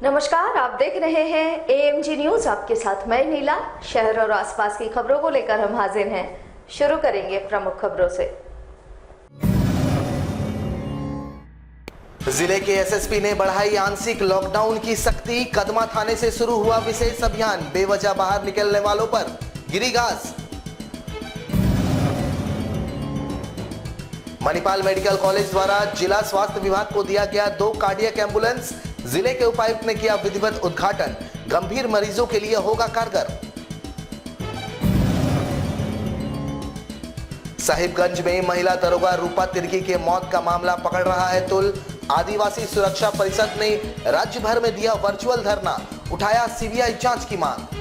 नमस्कार, आप देख रहे हैं AMG न्यूज। आपके साथ मैं नीला। शहर और आसपास की खबरों को लेकर हम हाजिर हैं। शुरू करेंगे प्रमुख खबरों से। जिले के एसएसपी ने बढ़ाई आंशिक लॉकडाउन की सख्ती। कदमा थाने से शुरू हुआ विशेष अभियान। बेवजह बाहर निकलने वालों पर गिरी गाज। मणिपाल मेडिकल कॉलेज द्वारा जिला स्वास्थ्य विभाग को दिया गया 2 कार्डियक एम्बुलेंस। जिले के उपायुक्त ने किया विधिवत उद्घाटन। गंभीर मरीजों के लिए होगा कारगर। साहिबगंज में महिला दरोगा रूपा तिर्की के मौत का मामला पकड़ रहा है तुल। आदिवासी सुरक्षा परिषद ने राज्य भर में दिया वर्चुअल धरना। उठाया सीबीआई जांच की मांग।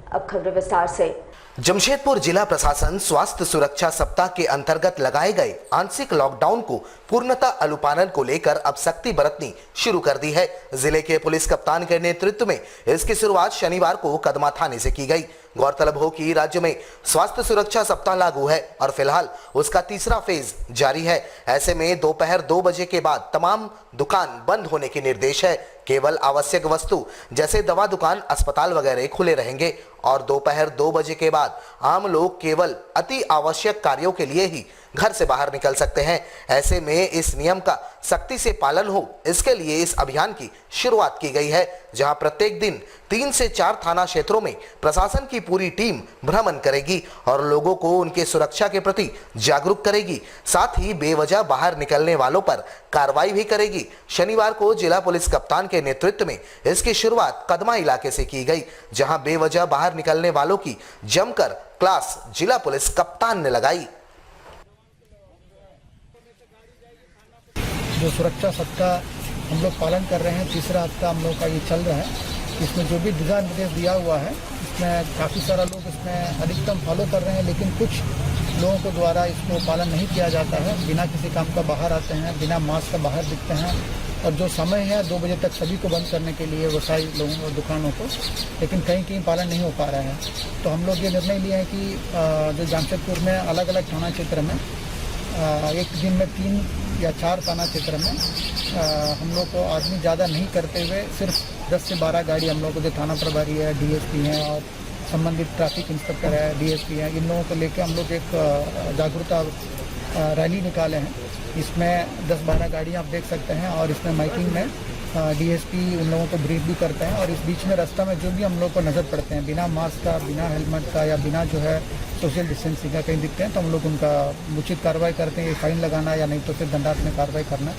अब खबर विस्तार से। जमशेदपुर जिला प्रशासन स्वास्थ्य सुरक्षा सप्ताह के अंतर्गत लगाए गए आंशिक लॉकडाउन को पूर्णतः अनुपालन को लेकर अब सख्ती बरतनी शुरू कर दी है। जिले के पुलिस कप्तान के नेतृत्व में इसकी शुरुआत शनिवार को कदमा थाने से की गई। गौरतलब हो कि राज्य में स्वास्थ्य सुरक्षा सप्ताह लागू है और फिलहाल उसका तीसरा फेज जारी है। ऐसे में दोपहर 2 बजे के बाद तमाम दुकान बंद होने के निर्देश है। केवल आवश्यक वस्तु जैसे दवा दुकान, अस्पताल वगैरह खुले रहेंगे और दोपहर 2 बजे के बाद आम लोग केवल अति आवश्यक कार्यों के लिए ही घर से बाहर निकल सकते हैं। ऐसे में इस नियम का सख्ती से पालन हो, इसके लिए इस अभियान की शुरुआत की गई है, जहां प्रत्येक दिन 3 से 4 थाना क्षेत्रों में प्रशासन की पूरी टीम भ्रमण करेगी और लोगों को उनके सुरक्षा के प्रति जागरूक करेगी। साथ ही बेवजह बाहर निकलने वालों पर कार्रवाई भी करेगी। शनिवार को जिला पुलिस कप्तान के नेतृत्व में इसकी शुरुआत कदमा इलाके से की गई, जहां बेवजह बाहर निकलने वालों की जमकर क्लास जिला पुलिस कप्तान ने लगाई। जो सुरक्षा सप्ताह हम लोग पालन कर रहे हैं, तीसरा हफ्ता हम लोग का ये चल रहा है। इसमें जो भी दिशा निर्देश दिया हुआ है, इसमें काफ़ी सारा लोग इसमें अधिकतम फॉलो कर रहे हैं, लेकिन कुछ लोगों को द्वारा इसको पालन नहीं किया जाता है। बिना किसी काम का बाहर आते हैं, बिना मास्क का बाहर दिखते हैं और जो समय है 2 बजे तक सभी को बंद करने के लिए व्यवसायी लोगों और दुकानों को, लेकिन कहीं कहीं पालन नहीं हो पा रहा है। तो हम लोग ये निर्णय लिए हैं कि जो जमशेदपुर में अलग अलग थाना क्षेत्र में एक दिन में 3 या 4 थाना क्षेत्र में हम लोग को आदमी ज़्यादा नहीं करते हुए सिर्फ 10 से 12 गाड़ी हम लोग को, जो थाना प्रभारी है, डीएसपी हैं और संबंधित ट्रैफिक इंस्पेक्टर है, डीएसपी हैं, इन लोगों को लेकर हम लोग एक जागरूकता रैली निकाले हैं। इसमें 10-12 गाड़ियाँ आप देख सकते हैं और इसमें माइकिंग में डीएसपी उन लोगों को ब्रीफ भी करते हैं और इस बीच में रास्ता में जो भी हम लोग को नज़र पड़ते हैं बिना मास्क का, बिना हेलमेट का या बिना जो है सोशल डिस्टेंसिंग का कहीं दिखते हैं तो हम लोग उनका उचित कार्रवाई करते हैं, फाइन लगाना या नहीं तो फिर दंडात्मक कार्रवाई करना,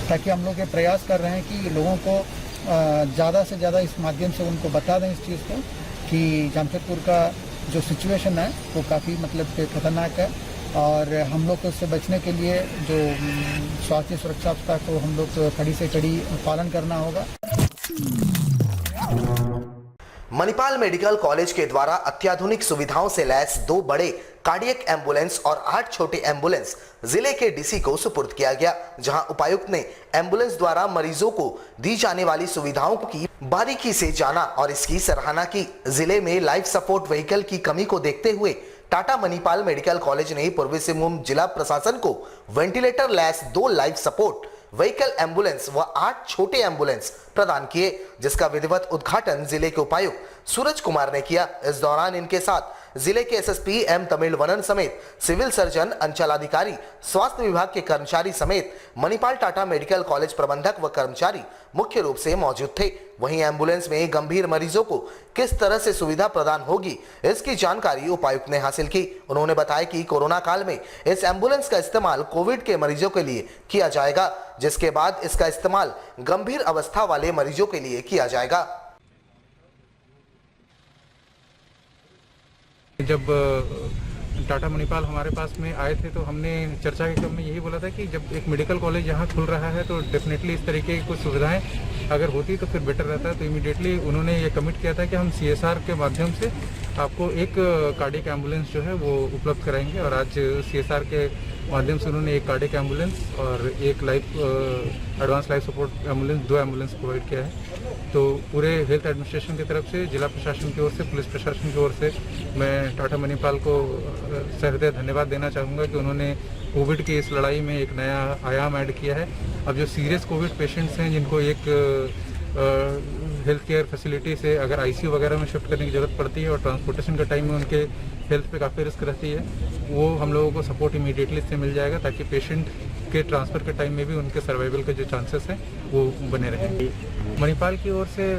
ताकि हम लोग ये प्रयास कर रहे हैं कि लोगों को ज़्यादा से ज़्यादा इस माध्यम से उनको बता दें इस चीज़ को कि जमशेदपुर का जो सिचुएशन है वो काफ़ी मतलब खतरनाक है और हम लोग को इससे बचने के लिए जो स्वास्थ्य सुरक्षा को हम लोग कड़ी से कड़ी पालन करना होगा। मणिपाल मेडिकल कॉलेज के द्वारा अत्याधुनिक सुविधाओं से लैस 2 बड़े कार्डियक एम्बुलेंस और 8 छोटे एम्बुलेंस जिले के डीसी को सुपुर्द किया गया, जहां उपायुक्त ने एम्बुलेंस द्वारा मरीजों को दी जाने वाली सुविधाओं की बारीकी से जाना और इसकी सराहना की। जिले में लाइफ सपोर्ट व्हीकल की कमी को देखते हुए टाटा मणिपाल मेडिकल कॉलेज ने पूर्वी सिंहभूम जिला प्रशासन को ventilator lace 2 life support vehicle ambulance व 8 छोटे एम्बुलेंस प्रदान किए, जिसका विधिवत उद्घाटन जिले के उपायुक्त सूरज कुमार ने किया। इस दौरान इनके साथ जिले के एसएसपी एम तमिलवनन समेत सिविल सर्जन, अंचलाधिकारी, स्वास्थ्य विभाग के कर्मचारी समेत मणिपाल टाटा मेडिकल कॉलेज प्रबंधक व कर्मचारी मुख्य रूप से मौजूद थे। वहीं एम्बुलेंस में गंभीर मरीजों को किस तरह से सुविधा प्रदान होगी, इसकी जानकारी उपायुक्त ने हासिल की। उन्होंने बताया कि कोरोना काल में इस एम्बुलेंस का इस्तेमाल कोविड के मरीजों के लिए किया जाएगा, जिसके बाद इसका इस्तेमाल गंभीर अवस्था वाले मरीजों के लिए किया जाएगा। जब टाटा मणिपाल हमारे पास में आए थे तो हमने चर्चा के क्रम में यही बोला था कि जब एक मेडिकल कॉलेज यहाँ खुल रहा है तो डेफिनेटली इस तरीके की कुछ सुविधाएं अगर होती तो फिर बेटर रहता है। तो इमीडिएटली उन्होंने ये कमिट किया था कि हम CSR के माध्यम से आपको एक कार्डियक एम्बुलेंस जो है वो उपलब्ध कराएंगे। और आज CSR के माध्यम से उन्होंने एक कार्डियक एम्बुलेंस और एक advance life support ambulance, 2 ambulance provide किया है। तो पूरे हेल्थ एडमिनिस्ट्रेशन की तरफ से, जिला प्रशासन की ओर से, पुलिस प्रशासन की ओर से मैं टाटा मणिपाल को सहृदय धन्यवाद देना चाहूँगा कि उन्होंने कोविड की इस लड़ाई में एक नया आयाम ऐड किया है। अब जो सीरियस कोविड पेशेंट्स हैं जिनको एक हेल्थ केयर फैसिलिटी से अगर ICU वगैरह में शिफ्ट करने की ज़रूरत पड़ती है और ट्रांसपोर्टेशन के टाइम में उनके हेल्थ पे काफ़ी रिस्क रहती है, वो हम लोगों को सपोर्ट इमीडिएटली इससे मिल जाएगा ताकि पेशेंट के ट्रांसफ़र के टाइम में भी उनके सर्वाइवल के जो चांसेस हैं वो बने रहेंगे। मणिपाल की ओर से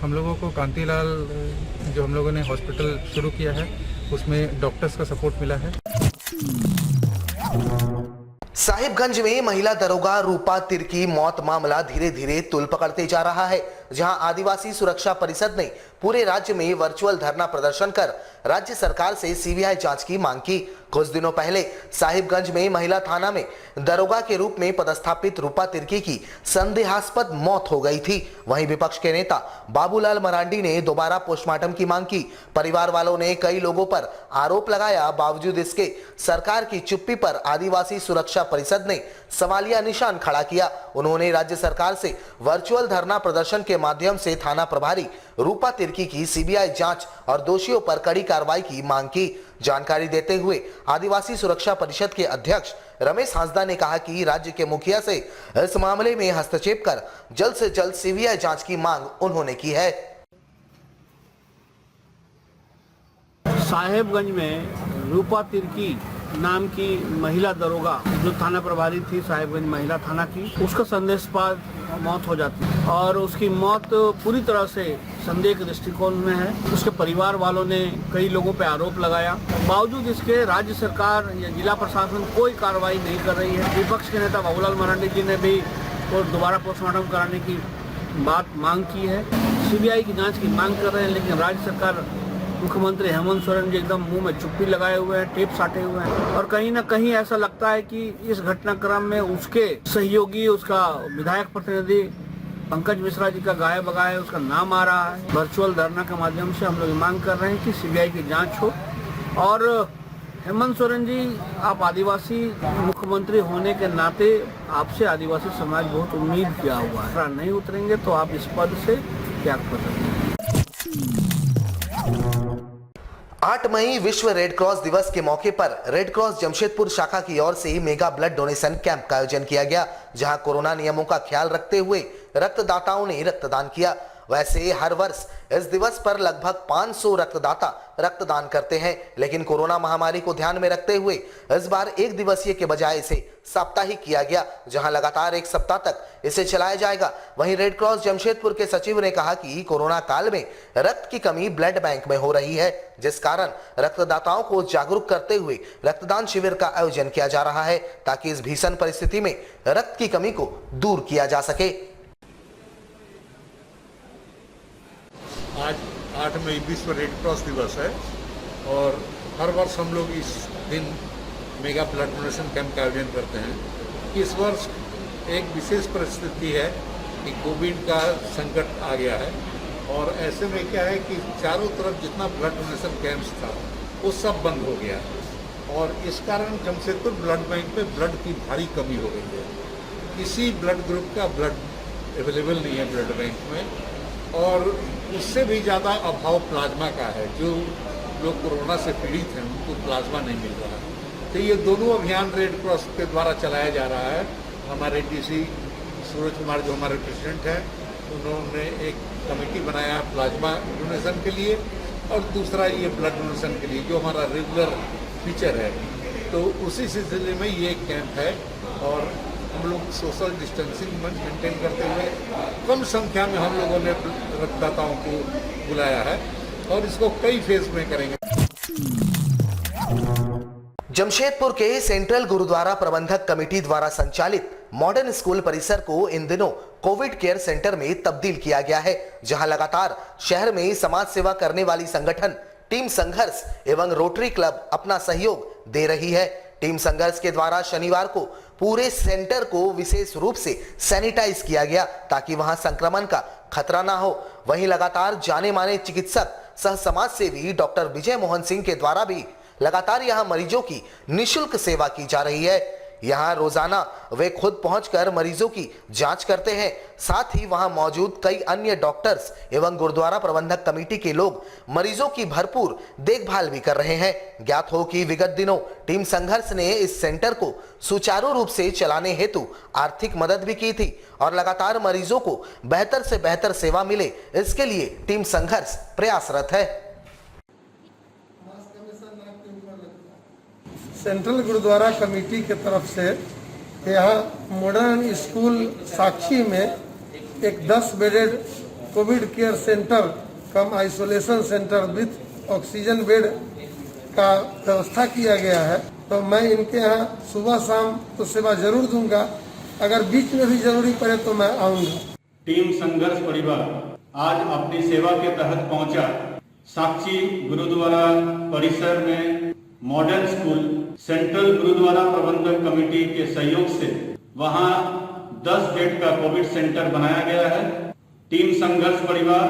हम लोगों को कांतिलाल जो हम लोगों ने हॉस्पिटल शुरू किया है उसमें डॉक्टर्स का सपोर्ट मिला है। साहिबगंज में महिला दरोगा रूपा तिर की मौत मामला धीरे धीरे तूल पकड़ते जा रहा है, जहां आदिवासी सुरक्षा परिषद ने पूरे राज्य में वर्चुअल धरना प्रदर्शन कर राज्य सरकार से CBI जांच की मांग की। कुछ दिनों पहले साहिबगंज में महिला थाना में दरोगा के रूप में पदस्थापित रूपा तिर्की की संदेहास्पद मौत हो गई थी। वहीं विपक्ष के नेता बाबूलाल मरांडी ने दोबारा पोस्टमार्टम की मांग की। परिवार वालों ने कई लोगों पर आरोप लगाया, बावजूद इसके सरकार की चुप्पी पर आदिवासी सुरक्षा परिषद ने सवालिया निशान खड़ा किया। उन्होंने राज्य सरकार से वर्चुअल धरना प्रदर्शन के माध्यम से थाना प्रभारी रूपा तिर्की की CBI जांच और दोषियों पर कड़ी कार्रवाई की मांग की। जानकारी देते हुए आदिवासी सुरक्षा परिषद के अध्यक्ष रमेश हांसदा ने कहा कि राज्य के मुखिया से इस मामले में हस्तक्षेप कर जल्द से जल्द CBI जांच की मांग उन्होंने की है। साहेबगंज में रूपा तिर्की नाम की महिला दरोगा जो थाना प्रभारी थी साहेबगंज महिला थाना की, उसका संदेहास्पद मौत हो जाती है और उसकी मौत पूरी तरह से संदेह के दृष्टिकोण में है। उसके परिवार वालों ने कई लोगों पर आरोप लगाया, बावजूद इसके राज्य सरकार या जिला प्रशासन कोई कार्रवाई नहीं कर रही है। विपक्ष के नेता बाबूलाल मरांडी जी ने भी दोबारा पोस्टमार्टम कराने की बात मांग की है, CBI की जाँच की मांग कर रहे हैं, लेकिन राज्य सरकार मुख्यमंत्री हेमंत सोरेन जी एकदम मुंह में चुप्पी लगाए हुए हैं, टेप साटे हुए हैं और कहीं ना कहीं ऐसा लगता है कि इस घटनाक्रम में उसके सहयोगी, उसका विधायक प्रतिनिधि पंकज मिश्रा जी का गाया बगाया उसका नाम आ रहा है। वर्चुअल धरना के माध्यम से हम लोग मांग कर रहे हैं कि CBI की जांच हो और हेमंत सोरेन जी, आप आदिवासी मुख्यमंत्री होने के नाते आपसे आदिवासी समाज बहुत उम्मीद किया हुआ है, नहीं उतरेंगे तो आप इस पद से त्याग कर सकते हैं। 8 मई विश्व रेड क्रॉस दिवस के मौके पर रेड क्रॉस जमशेदपुर शाखा की ओर से मेगा ब्लड डोनेशन कैंप का आयोजन किया गया, जहां कोरोना नियमों का ख्याल रखते हुए रक्तदाताओं ने रक्तदान किया। वैसे हर वर्ष इस दिवस पर लगभग 500 रक्तदाता रक्तदान करते हैं, लेकिन कोरोना महामारी को ध्यान में रखते हुए इस बार 1 दिवसीय के बजाय इसे साप्ताहिक किया गया, जहां लगातार 1 सप्ताह तक इसे चलाया जाएगा। वहीं रेड क्रॉस जमशेदपुर के सचिव ने कहा कि कोरोना काल में रक्त की कमी ब्लड बैंक में हो रही है, जिस कारण रक्तदाताओं को जागरूक करते हुए रक्तदान शिविर का आयोजन किया जा रहा है, ताकि इस भीषण परिस्थिति में रक्त की कमी को दूर किया जा सके। आज 8 मई विश्व रेड क्रॉस दिवस है और हर वर्ष हम लोग इस दिन मेगा ब्लड डोनेशन कैंप का आयोजन करते हैं। इस वर्ष एक विशेष परिस्थिति है कि कोविड का संकट आ गया है और ऐसे में क्या है कि चारों तरफ जितना ब्लड डोनेशन कैंप्स था वो सब बंद हो गया और इस कारण जमशेदपुर ब्लड बैंक में ब्लड की भारी कमी हो गई है। किसी ब्लड ग्रुप का ब्लड अवेलेबल नहीं है ब्लड बैंक में और उससे भी ज़्यादा अभाव प्लाज्मा का है। जो लोग कोरोना से पीड़ित हैं उनको प्लाज्मा नहीं मिल रहा है। तो ये दोनों अभियान रेड क्रॉस के द्वारा चलाया जा रहा है। हमारे DC सूरज कुमार जो हमारे प्रेसिडेंट हैं, उन्होंने एक कमेटी बनाया प्लाज्मा डोनेशन के लिए और दूसरा ये ब्लड डोनेशन के लिए जो हमारा रेगुलर फीचर है। तो उसी सिलसिले में ये कैंप है और हम लोग सोशल डिस्टेंसिंग मेंटेन करते हुए कम संख्या में हम लोगों ने रक्तदाताओं को बुलाया है और इसको कई फेज में करेंगे। जमशेदपुर के सेंट्रल गुरुद्वारा प्रबंधक कमेटी द्वारा संचालित मॉडर्न स्कूल परिसर को इन दिनों कोविड केयर सेंटर में तब्दील किया गया है, जहां लगातार शहर में समाज सेवा करने वाली संगठन टीम संघर्ष एवं रोटरी क्लब अपना सहयोग दे रही है। टीम संघर्ष के द्वारा शनिवार को पूरे सेंटर को विशेष रूप से सैनिटाइज किया गया ताकि वहां संक्रमण का खतरा ना हो। वहीं लगातार जाने माने चिकित्सक सह समाज सेवी डॉक्टर विजय मोहन सिंह के द्वारा भी लगातार यहां मरीजों की निःशुल्क सेवा की जा रही है। यहां रोजाना वे खुद पहुंचकर मरीजों की जांच करते हैं। साथ ही वहां मौजूद कई अन्य डॉक्टर्स एवं गुरुद्वारा प्रबंधक कमेटी के लोग मरीजों की भरपूर देखभाल भी कर रहे हैं। ज्ञात हो कि विगत दिनों टीम संघर्ष ने इस सेंटर को सुचारू रूप से चलाने हेतु आर्थिक मदद भी की थी और लगातार मरीजों को बेहतर से बेहतर सेवा मिले, इसके लिए टीम संघर्ष प्रयासरत है। सेंट्रल गुरुद्वारा कमेटी के तरफ से यहाँ मॉडर्न स्कूल साक्षी में एक 10 bedded Covid care centre come isolation centre with oxygen bed का व्यवस्था किया गया है। तो मैं इनके यहाँ सुबह शाम तो सेवा जरूर दूंगा, अगर बीच में भी जरूरी पड़े तो मैं आऊँगा। टीम संघर्ष परिवार आज अपनी सेवा के तहत पहुंचा साक्षी गुरुद्वारा परिसर में मॉडर्न स्कूल सेंट्रल गुरुद्वारा प्रबंधक कमेटी के सहयोग से वहां 10 बेड का कोविड सेंटर बनाया गया है। टीम संघर्ष परिवार,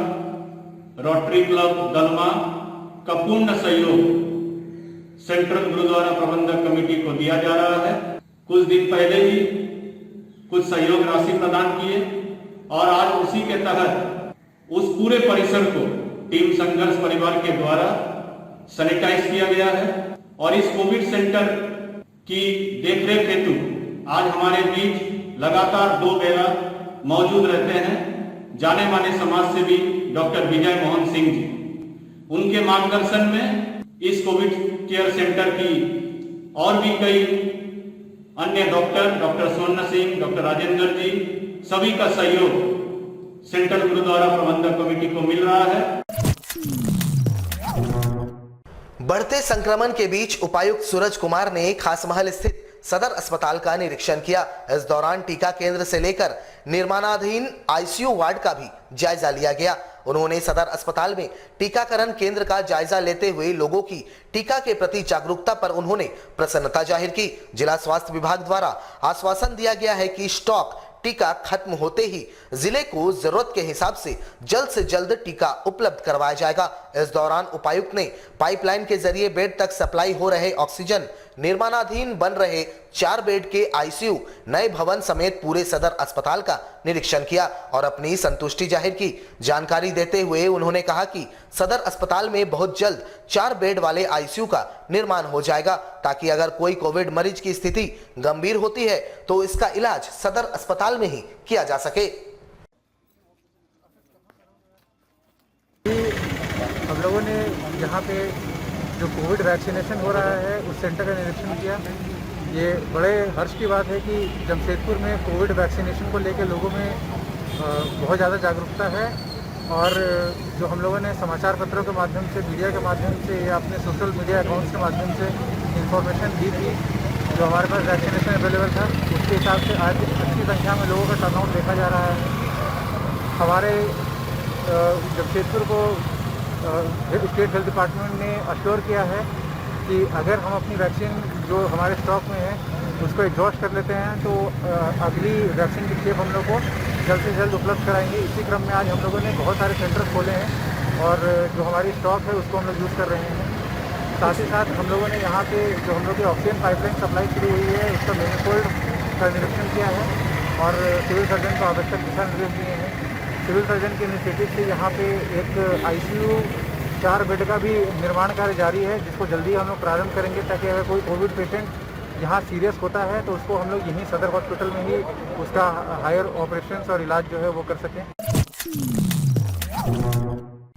रोटरी क्लब दलमा का पूर्ण सहयोग सेंट्रल गुरुद्वारा प्रबंधक कमेटी को दिया जा रहा है। कुछ दिन पहले ही कुछ सहयोग राशि प्रदान किए और आज उसी के तहत उस पूरे परिसर को टीम संघर्ष परिवार के द्वारा सैनिटाइज किया गया है और इस कोविड सेंटर की देखरेख हेतु आज हमारे बीच लगातार 2 बेला मौजूद रहते हैं जाने माने समाज सेवी डॉक्टर विजय मोहन सिंह जी। उनके मार्गदर्शन में इस कोविड केयर सेंटर की और भी कई अन्य डॉक्टर स्वर्ण सिंह, डॉक्टर राजेंद्र जी, सभी का सहयोग सेंट्रल गुरुद्वारा प्रबंधक कमेटी को मिल रहा है। बढ़ते संक्रमण के बीच उपायुक्त सूरज कुमार ने खासमहल स्थित सदर अस्पताल का निरीक्षण किया। इस दौरान टीका केंद्र से लेकर निर्माणाधीन आईसीयू वार्ड का भी जायजा लिया गया। उन्होंने सदर अस्पताल में टीकाकरण केंद्र का जायजा लेते हुए लोगों की टीका के प्रति जागरूकता पर उन्होंने प्रसन्नता जाहिर की। जिला स्वास्थ्य विभाग द्वारा आश्वासन दिया गया है कि स्टॉक टीका खत्म होते ही जिले को जरूरत के हिसाब से जल्द टीका उपलब्ध करवाया जाएगा। इस दौरान उपायुक्त ने पाइपलाइन के जरिए बेड तक सप्लाई हो रहे ऑक्सीजन, निर्माणाधीन बन रहे 4 बेड के आईसीयू, नए भवन समेत पूरे सदर अस्पताल का निरीक्षण किया और अपनी संतुष्टि जाहिर की। जानकारी देते हुए उन्होंने कहा कि सदर अस्पताल में बहुत जल्द 4 बेड वाले आईसीयू का निर्माण हो जाएगा ताकि अगर कोई कोविड मरीज की स्थिति गंभीर होती है तो इसका इलाज सदर अस्पताल में ही किया जा सके। हम लोगों ने यहाँ पे जो कोविड वैक्सीनेशन हो रहा है उस सेंटर का निरीक्षण किया। ये बड़े हर्ष की बात है कि जमशेदपुर में कोविड वैक्सीनेशन को लेकर लोगों में बहुत ज़्यादा जागरूकता है और जो हम लोगों ने समाचार पत्रों के माध्यम से, मीडिया के माध्यम से या अपने सोशल मीडिया अकाउंट्स के माध्यम से इंफॉर्मेशन दी थी, जो हमारे पास वैक्सीनेशन अवेलेबल था, उसके हिसाब से आज अच्छी संख्या में लोगों का टर्नआउट देखा जा रहा है। हमारे जमशेदपुर को स्टेट हेल्थ डिपार्टमेंट ने अश्योर किया है कि अगर हम अपनी वैक्सीन जो हमारे स्टॉक में है उसको एग्जॉस्ट कर लेते हैं तो अगली वैक्सीन की खेप हम लोग को जल्द से जल्द उपलब्ध कराएंगे। इसी क्रम में आज हम लोगों ने बहुत सारे सेंटर खोले हैं और जो हमारी स्टॉक है उसको हम लोग यूज़ कर रहे हैं। साथ ही साथ हम लोगों ने यहाँ पे जो हम लोग की ऑक्सीजन पाइपलाइन सप्लाई शुरू हुई है उसका मैनीफोल्ड का निरीक्षण किया है और सिविल सर्जन को आवश्यक दिशा निर्देश दिए हैं। सिविल सर्जन के इनिशिएटिव से यहाँ पे एक आईसीयू 4 बेड का भी निर्माण कार्य जारी है जिसको जल्दी हम लोग प्रारंभ करेंगे ताकि अगर कोई कोविड पेशेंट यहाँ सीरियस होता है तो उसको हम लोग यहीं सदर हॉस्पिटल में ही उसका हायर ऑपरेशंस और इलाज जो है वो कर सकें।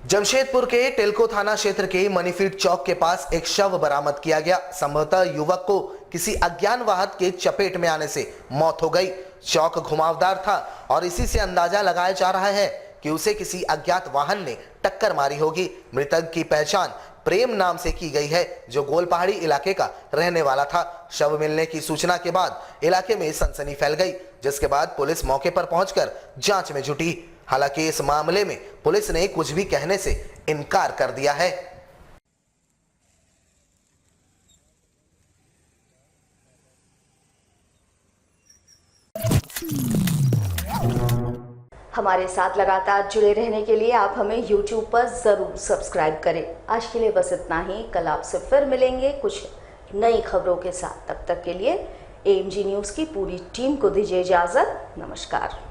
जमशेदपुर के टेल्को थाना क्षेत्र के मनीफीट चौक के पास एक शव बरामद किया गया। संभवतः युवक को किसी अज्ञात वाहन के चपेट में आने से मौत हो गई। चौक घुमावदार था और इसी से अंदाजा लगाया जा रहा है कि उसे किसी अज्ञात वाहन ने टक्कर मारी होगी। मृतक की पहचान प्रेम नाम से की गई है जो गोल पहाड़ी इलाके का रहने वाला था। शव मिलने की सूचना के बाद इलाके में सनसनी फैल गई, जिसके बाद पुलिस मौके पर पहुंचकर जांच में जुटी। हालांकि इस मामले में पुलिस ने कुछ भी कहने से इनकार कर दिया है। हमारे साथ लगातार जुड़े रहने के लिए आप हमें YouTube पर ज़रूर सब्सक्राइब करें। आज के लिए बस इतना ही। कल आपसे फिर मिलेंगे कुछ नई खबरों के साथ। तब तक के लिए AMG न्यूज़ की पूरी टीम को दीजिए इजाज़त। नमस्कार।